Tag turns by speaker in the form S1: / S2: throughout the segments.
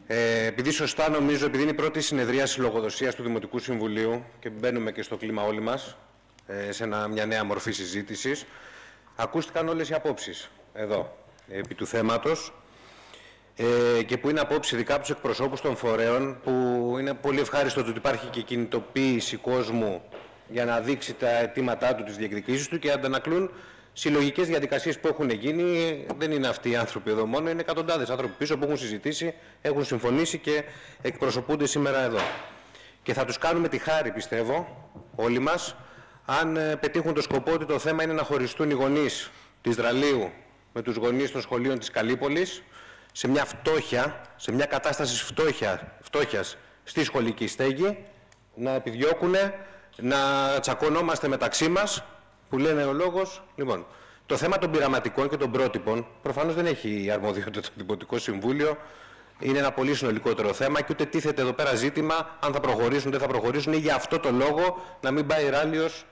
S1: Επειδή σωστά νομίζω, επειδή είναι η πρώτη συνεδρίαση λογοδοσίας του Δημοτικού Συμβουλίου και μπαίνουμε και στο κλίμα όλοι μας, σε μια νέα μορφή συζήτησης, ακούστηκαν όλες οι απόψεις εδώ, επί του θέματος, και που είναι απόψεις ειδικά από τους εκπροσώπους των φορέων, που είναι πολύ ευχάριστο ότι υπάρχει και κινητοποίηση κόσμου για να δείξει τα αιτήματά του, τις διεκδικήσεις του και αντανακλούν συλλογικές διαδικασίες που έχουν γίνει. Δεν είναι αυτοί οι άνθρωποι εδώ μόνο, είναι εκατοντάδες άνθρωποι πίσω που έχουν συζητήσει, έχουν συμφωνήσει και εκπροσωπούνται σήμερα εδώ. Και θα τους κάνουμε τη χάρη, πιστεύω, όλοι μας, αν πετύχουν το σκοπό ότι το θέμα είναι να χωριστούν οι γονείς της Δραλίου με τους γονείς των σχολείων της Καλύπολης σε μια φτώχεια, σε μια κατάσταση φτώχειας στη σχολική στέγη, να επιδιώκουν να τσακωνόμαστε μεταξύ μας, που λένε ο λόγος. Λοιπόν, το θέμα των πειραματικών και των πρότυπων προφανώς δεν έχει αρμοδιότητα το Δημοτικό Συμβούλιο. Είναι ένα πολύ συνολικότερο θέμα και ούτε τίθεται εδώ πέρα ζήτημα αν θα προχωρήσουν, δεν θα προχωρήσουν, ή για αυτό το λόγο να μην πάει Ράλιος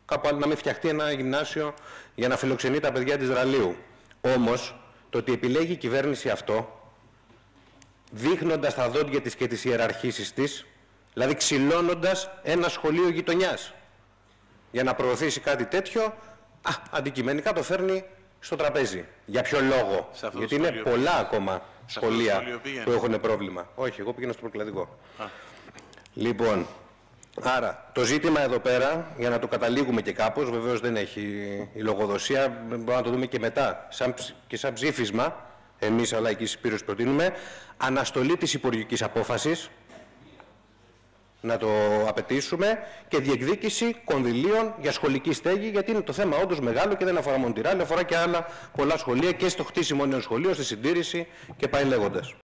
S1: κάπου άλλο, να μην φτιαχτεί ένα γυμνάσιο για να φιλοξενεί τα παιδιά της Δραλίου. Όμως, το ότι επιλέγει η κυβέρνηση αυτό, δείχνοντας τα δόντια της και τις ιεραρχήσεις της, δηλαδή ξυλώνοντας ένα σχολείο γειτονιάς, για να προωθήσει κάτι τέτοιο, αντικειμενικά το φέρνει στο τραπέζι. Για ποιο λόγο? Γιατί είναι πολλά ακόμα σχολεία που έχουν πρόβλημα. Όχι, εγώ πήγαινα στο Προκλαδικό. Λοιπόν, άρα το ζήτημα εδώ πέρα, για να το καταλήγουμε και κάπως, βεβαίως δεν έχει η λογοδοσία, μπορούμε να το δούμε και μετά, σαν ψήφισμα, εμείς αλλά εκεί Σπύρος προτείνουμε, αναστολή της υπουργικής απόφασης, να το απαιτήσουμε, και διεκδίκηση κονδυλίων για σχολική στέγη, γιατί είναι το θέμα όντως μεγάλο και δεν αφορά μόνο τη Ράλη, αφορά και άλλα πολλά σχολεία και στο χτίσιμο νέων σχολείων, στη συντήρηση και πάει λέγοντας.